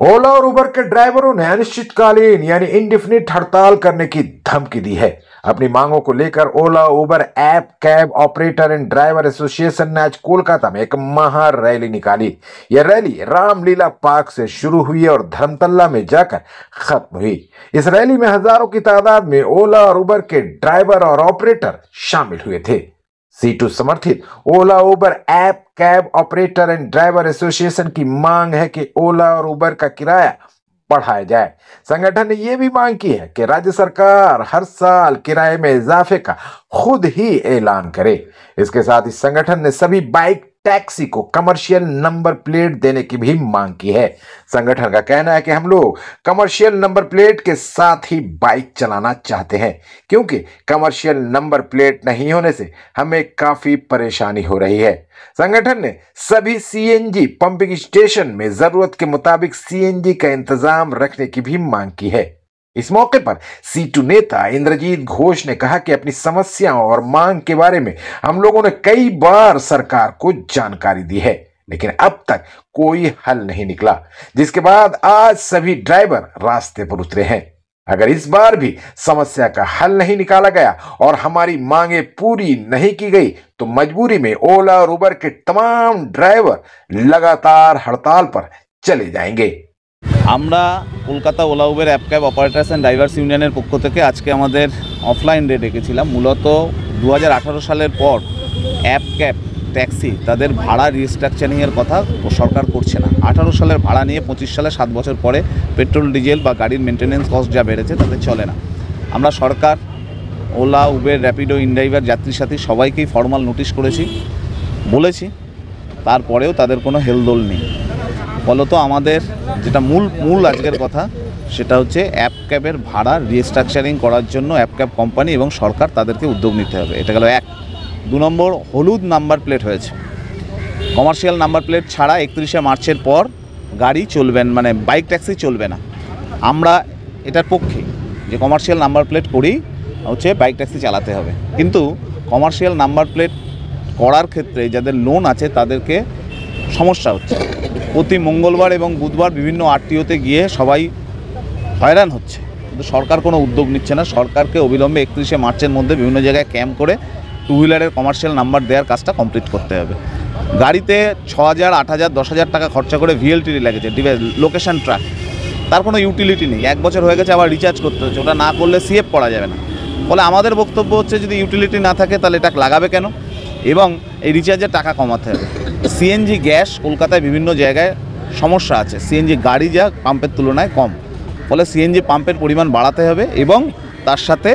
ओला और उबर के ड्राइवरों ने अनिश्चितकालीन यानी इंडेफिनिट हड़ताल करने की धमकी दी है। अपनी मांगों को लेकर Ola Uber app cab operator and driver association ने आज कोलकाता में एक महा रैली निकाली। यह रैली रामलीला पार्क से शुरू हुई और धर्मतल्ला में जाकर खत्म हुई। इस रैली में हजारों की तादाद में ओला और उबर के ड्राइवर और ऑपरेटर शामिल हुए थे। सीटू समर्थित Ola Uber app cab operator and driver association की मांग है कि ओला और उबर का किराया बढ़ाया जाए। संगठन ने यह भी मांग की है कि राज्य सरकार हर साल किराए में इजाफे का खुद ही ऐलान करे। इसके साथ ही संगठन ने सभी बाइक टैक्सी को कमर्शियल नंबर प्लेट देने की भी मांग की है। संगठन का कहना है कि हम लोग कमर्शियल नंबर प्लेट के साथ ही बाइक चलाना चाहते हैं, क्योंकि कमर्शियल नंबर प्लेट नहीं होने से हमें काफी परेशानी हो रही है। संगठन ने सभी सीएनजी पंपिंग स्टेशन में जरूरत के मुताबिक सीएनजी का इंतजाम रखने की भी मांग की है। इस मौके पर सीटू नेता इंद्रजीत घोष ने कहा कि अपनी समस्याओं और मांग के बारे में हम लोगों ने कई बार सरकार को जानकारी दी है, लेकिन अब तक कोई हल नहीं निकला, जिसके बाद आज सभी ड्राइवर रास्ते पर उतरे हैं। अगर इस बार भी समस्या का हल नहीं निकाला गया और हमारी मांगे पूरी नहीं की गई तो मजबूरी में ओला और उबर के तमाम ड्राइवर लगातार हड़ताल पर चले जाएंगे। আমরা Kolkata Ola Uber app cab operators and drivers ইউনিয়নের পক্ষ থেকে আজকে আমাদের অফলাইন ডে ডেকেছিলাম। মূলত 2018 সালের পর অ্যাপ ক্যাব ট্যাক্সি তাদের ভাড়া রিস্ট্রাকচারিংয়ের কথা সরকার করছে না। 18 সালের ভাড়া নিয়ে 25 সালে 7 বছর পরে পেট্রোল ডিজেল বা গাড়ির মেনটেন্যান্স কস্ট যা বেড়েছে তাতে চলে না। আমরা সরকার, ওলা, উবের, র্যাপিডো, ইনড্রাইভার, যাত্রী সাথী সবাইকেই ফর্মাল নোটিশ করেছি, বলেছি, তারপরেও তাদের কোনো হেলদোল নেই। ফলত আমাদের যেটা মূল আজকের কথা সেটা হচ্ছে অ্যাপ ক্যাবের ভাড়া রিস্ট্রাকচারিং করার জন্য অ্যাপ ক্যাব কোম্পানি এবং সরকার তাদেরকে উদ্যোগ নিতে হবে। এটা গেল এক। 2 নম্বর, হলুদ নাম্বার প্লেট হয়েছে। কমার্শিয়াল নাম্বার প্লেট ছাড়া 31শে মার্চের পর গাড়ি চলবেন, মানে বাইক ট্যাক্সি চলবে না। আমরা এটার পক্ষে যে কমার্শিয়াল নাম্বার প্লেট করেই হচ্ছে বাইক ট্যাক্সি চালাতে হবে, কিন্তু কমার্শিয়াল নাম্বার প্লেট করার ক্ষেত্রে যাদের লোন আছে তাদেরকে সমস্যা হচ্ছে। প্রতি মঙ্গলবার এবং বুধবার বিভিন্ন আরটিওতে গিয়ে সবাই হয়রান হচ্ছে, কিন্তু সরকার কোনো উদ্যোগ নিচ্ছে না। সরকারকে অবিলম্বে 31শে মার্চের মধ্যে বিভিন্ন জায়গায় ক্যাম্প করে টু হুইলারের কমার্শিয়াল নাম্বার দেওয়ার কাজটা কমপ্লিট করতে হবে। গাড়িতে 6,000, 8,000, 10,000 টাকা খরচা করে ভিএলটি লেগেছে, লোকেশন ট্র্যাক, তার কোনো ইউটিলিটি নেই। 1 বছর হয়ে গেছে, আবার রিচার্জ করতে হচ্ছে, ওটা না করলে সিএফ করা যাবে না। ফলে আমাদের বক্তব্য হচ্ছে যদি ইউটিলিটি না থাকে তাহলে এটা লাগাবে কেন, এবং এই রিচার্জের টাকা কমাতে হবে। সিএনজি গ্যাস কলকাতায় বিভিন্ন জায়গায় সমস্যা আছে, সিএনজি গাড়ি যা পাম্পের তুলনায় কম, ফলে সিএনজি পাম্পের পরিমাণ বাড়াতে হবে এবং তার সাথে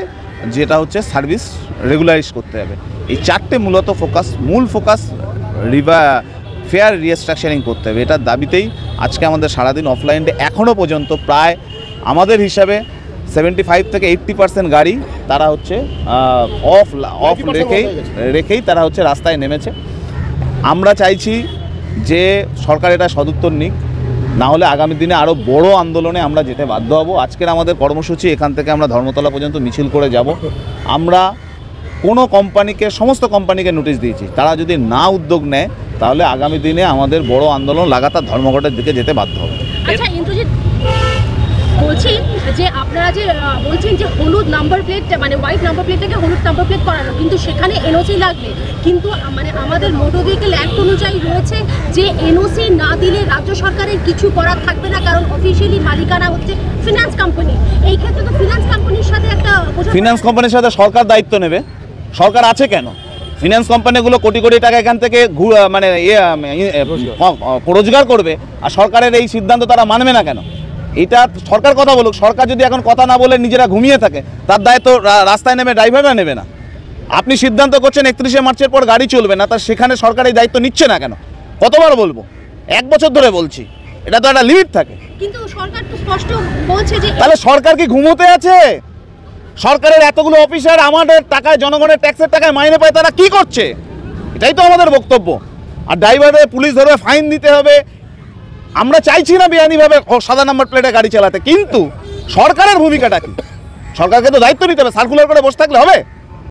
যেটা হচ্ছে সার্ভিস রেগুলারাইজ করতে হবে। এই 4টে মূলত মূল ফোকাস ফেয়ার রিস্ট্রাকচারিং করতে হবে। এটার দাবিতেই আজকে আমাদের সারাদিন অফলাইন ডে। এখনও পর্যন্ত প্রায় আমাদের হিসাবে 75 থেকে 80% গাড়ি তারা হচ্ছে অফ রেখেই তারা হচ্ছে রাস্তায় নেমেছে। আমরা চাইছি যে সরকার এটা সদুত্তর নিক, না হলে আগামী দিনে আরও বড় আন্দোলনে আমরা যেতে বাধ্য হব। আজকের আমাদের কর্মসূচি এখান থেকে আমরা ধর্মতলা পর্যন্ত মিছিল করে যাব। আমরা কোনো কোম্পানিকে, সমস্ত কোম্পানিকে নোটিশ দিয়েছি, তারা যদি না উদ্যোগ নেয় তাহলে আগামী দিনে আমাদের বড় আন্দোলন লাগাতার ধর্মঘটের দিকে যেতে বাধ্য হবে। আচ্ছা ইন্দ্রজিৎ, বলছি যে আপনারা যে বলছেন যে হলুদ নাম্বার প্লেট, মানে হোয়াইট নাম্বার প্লেটটাকে হলুদ নাম্বার প্লেট করানো, কিন্তু সেখানে এনওসি লাগবে, কিন্তু মানে আমাদের মোটর ভেহিকেল অ্যাক্ট অনুযায়ী রয়েছে যে এনওসি না দিলে রাজ্য সরকারের কিছু করার থাকবে না, কারণ অফিসিয়ালি মালিকানা হচ্ছে ফিনান্স কোম্পানি। এই ক্ষেত্রে তো ফিনান্স কোম্পানির সাথে ফিনান্স কোম্পানির সাথে সরকার দায়িত্ব নেবে। সরকার আছে কেন? ফিনান্স কোম্পানিগুলো কোটি কোটি টাকা এখান থেকে মানে রোজগার করবে, আর সরকারের এই সিদ্ধান্ত তারা মানবে না কেন? এটা সরকার কথা বলুক। সরকার যদি এখন কথা না বলে নিজেরা ঘুমিয়ে থাকে, তার দায়িত্ব রাস্তায় নেমে ড্রাইভাররা নেবে না। আপনি সিদ্ধান্ত করছেন 31শে মার্চের পর গাড়ি চলবে না, তার সেখানে সরকার এই দায়িত্ব নিচ্ছে না কেন? কতবার বলবো? 1 বছর ধরে বলছি, এটা তো একটা লিমিট থাকে। কিন্তু সরকার তো স্পষ্ট বলছে যে, তাহলে সরকার কি ঘুমোতে আছে? সরকারের এতগুলো অফিসার আমাদের টাকায়, জনগণের ট্যাক্সের টাকায় মাইনে পায়, তারা কি করছে? এটাই তো আমাদের বক্তব্য। আর ড্রাইভারদের পুলিশ ধরবে, ফাইন দিতে হবে। আমরা চাইছি না বেআইনিভাবে সাদা নাম্বার প্লেটে গাড়ি চালাতে, কিন্তু সরকারের ভূমিকাটা কি? সরকারকে তো দায়িত্ব নিতে হবে। সার্কুলার করে বসে থাকলে হবে?